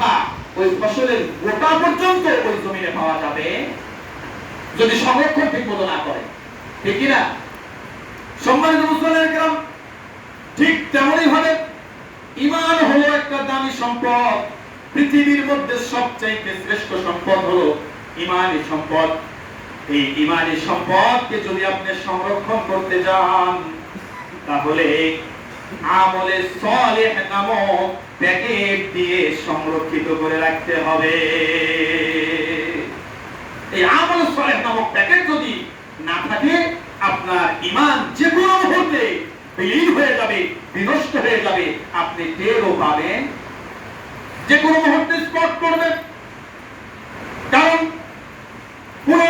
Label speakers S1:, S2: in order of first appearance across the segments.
S1: কথা, ওই ফসলের গোটা পর্যন্ত ওই জমিনে পাওয়া যাবে যদি সংরক্ষণ ঠিক মতো না করে। ঠিক কিনা? সম্মানিত মুসলমানের কেরাম, ঠিক তেমনই ভাবে ঈমান হলো একটা দামি সম্পদ। পৃথিবীর মধ্যে সবচাইতে শ্রেষ্ঠ সম্পদ হলো ঈমানী সম্পদ। এই ঈমানী সম্পদকে যদি আপনি সংরক্ষণ করতে যান, তাহলে আমলে সালেহ নামক প্যাকেট দিয়ে সংরক্ষিত করে রাখতে হবে। এই আমলে সালেহ নামক প্যাকেট যদি না থাকে, আপনার ঈমান যে কোনো মুহূর্তে বিলীন হয়ে যাবে, বিনষ্ট হয়ে যাবে, আপনি টেরও পাবেন, যে কোনো মুহূর্তে স্পট করবেন। কারণ কোন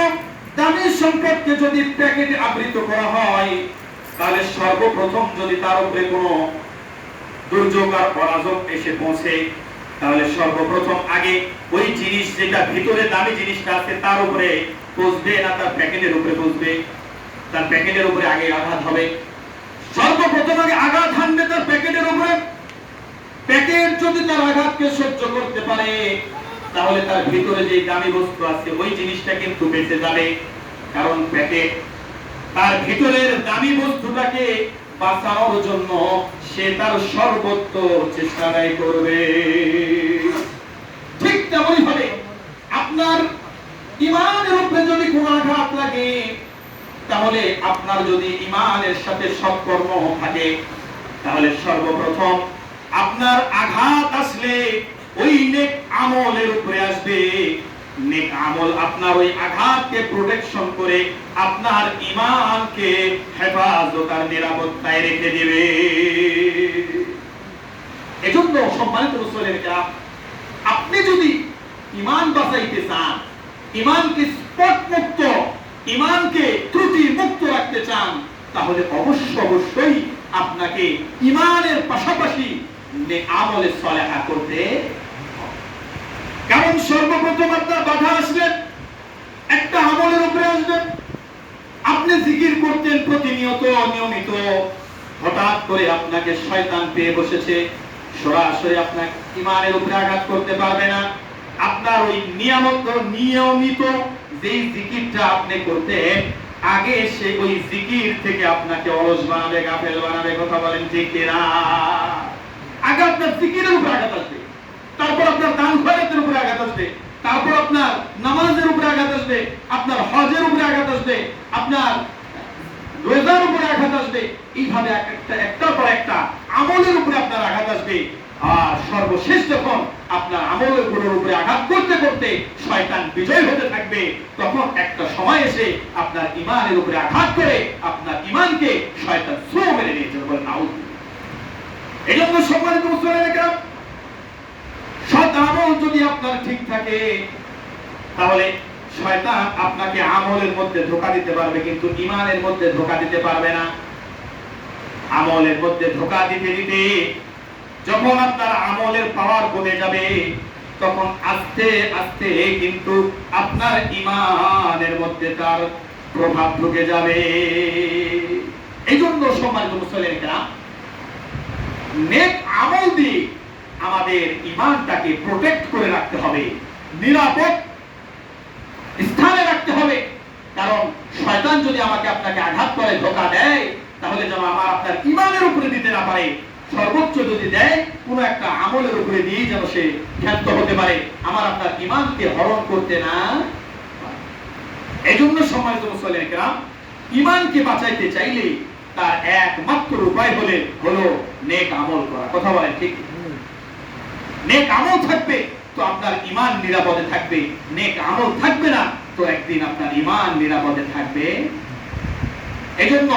S1: দামি সম্পদকে যদি প্যাকেটে আবৃত করা হয়, তাহলে সর্বপ্রথম যদি তার উপরে কোনো দুর্যোগ আর পরাজয় এসে পৌঁছে, তাহলে সর্বপ্রথম আগে ওই জিনিস যেটা ভিতরে দামি জিনিসটা আছে তার উপরে পৌঁছবে না তার প্যাকেটের উপরে পৌঁছবে? তার প্যাকেটের উপরে আগে আঘাত হবে। সর্বপ্রথম আগে আঘাত হানবে তার প্যাকেটের উপরে। প্যাকেট যদি তার আঘাতকে সহ্য করতে পারে, তাহলে তার ভিতরে যে দামি বস্তু আছে ওই জিনিসটা কিন্তু বেঁচে যাবে। কারণ প্যাকেট তার ভিতরের দামি বস্তুটাকে বাঁচানোর জন্য সে তার সর্বোচ্চ চেষ্টাটাই করবে। ঠিক তেমনই ভাবে আপনার ঈমানের উপরে যদি কোনো আঘাত লাগে, তাহলে আপনার যদি ঈমানের সাথে সৎকর্ম থাকে, তাহলে সর্বপ্রথম আপনার আঘাত আসলে ওই নেক আমলের উপরে আসবে। নেক আমল আপনার ওই আঘাতকে প্রোটেকশন করে আপনার ঈমানকে হেফাজত আর নিরাপত্তায় রেখে দেবে। এজন্য সম্মানিত মুসলিম, আপনি যদি ঈমান বাঁচাইতে চান, ঈমানকে স্পট মুক্ত, ঈমানকে ত্রুটি মুক্ত রাখতে চান, তাহলে অবশ্যই আপনাকে ঈমানের পাশাপাশি আমলে সালেহা করতে। কারণ সর্বপ্রথম আপনার বাধা আসবে একটা আমলের উপরে আসবে। আপনি জিকির করতেন প্রতিনিয়ত নিয়মিত, হঠাৎ করে আপনাকে শয়তান পেয়ে বসেছে, সরাসরি আপনার ঈমানের উপরে আঘাত করতে পারবে না। আপনার ওই নিয়মিত যেই জিকিরটা আপনি করতেন আগে, সে ওই জিকির থেকে আপনাকে অলস বানাবে, গাফেল বানাবে। কথা বলেন ঠিক কিনা? আগে আপনার জিকিরের উপরে আঘাত আসবে, তারপর আপনার দান খয়রাতের উপরে আঘাত আসবে, তারপর আপনার নামাজের উপরে আঘাত আসবে, আপনার হজের উপরে আঘাত আসবে, আপনার রোজার উপরে আঘাত আসবে। এইভাবে একটার পর একটা আমলের উপরে আপনার আঘাত আসবে। আর সর্বশেষ যখন আপনার আমলের উপরে আঘাত করতে করতে শয়তান বিজয় হতে থাকবে, তখন একটা সময় এসে আপনার ঈমানের উপরে আঘাত করে আপনার ঈমানকে শয়তান ছুঁড়ে মেরে নিয়ে যাবে। বলেন নাউযুবিল্লাহ। এজন্য সম্মানিত মুসলিমেরা, সৎ আমল যদি আপনার ঠিক থাকে, তাহলে শয়তান আপনাকে আমলের মধ্যে ধোঁকা দিতে পারবে, কিন্তু ঈমানের মধ্যে ধোঁকা দিতে পারবে না। আমলের মধ্যে ধোঁকা দিতে দিতে যখন আপনার আমলের পাওয়ার কমে যাবে, তখন আস্তে আস্তে কিন্তু আপনার ঈমানের মধ্যে তার প্রভাব ঢুকে যাবে। এইজন্য সম্মানিত মুসলিমরা, নেক আমল দিয়ে আমাদের ঈমানটাকে প্রোটেক্ট করে রাখতে হবে, নিরাপদ স্থানে রাখতে হবে। কারণ শয়তান যদি আমাকে আপনাকে আঘাত করে, ধোঁকা দেয়, তাহলে যেন আমার আপনার ঈমানের উপরে দিতে না পারে। সর্বোচ্চ যদি দেয় কোনো একটা আমলের উপরে দিয়ে যেন সে ক্ষান্ত হতে পারে, আমার আপনার ঈমানকে হরণ করতে না। এজন্য সম্মানিত মুসলিমরা, ঈমানকে বাঁচাইতে চাইলে তার একমাত্র উপায় হলো নেক আমল করা। কথা বলেন ঠিক? নেক আমল থাকবে তো আপনার ঈমান নিরাপদে থাকবে, নেক আমল থাকবে না তো একদিন আপনার ঈমান নিরাপদে থাকবে। এজন্য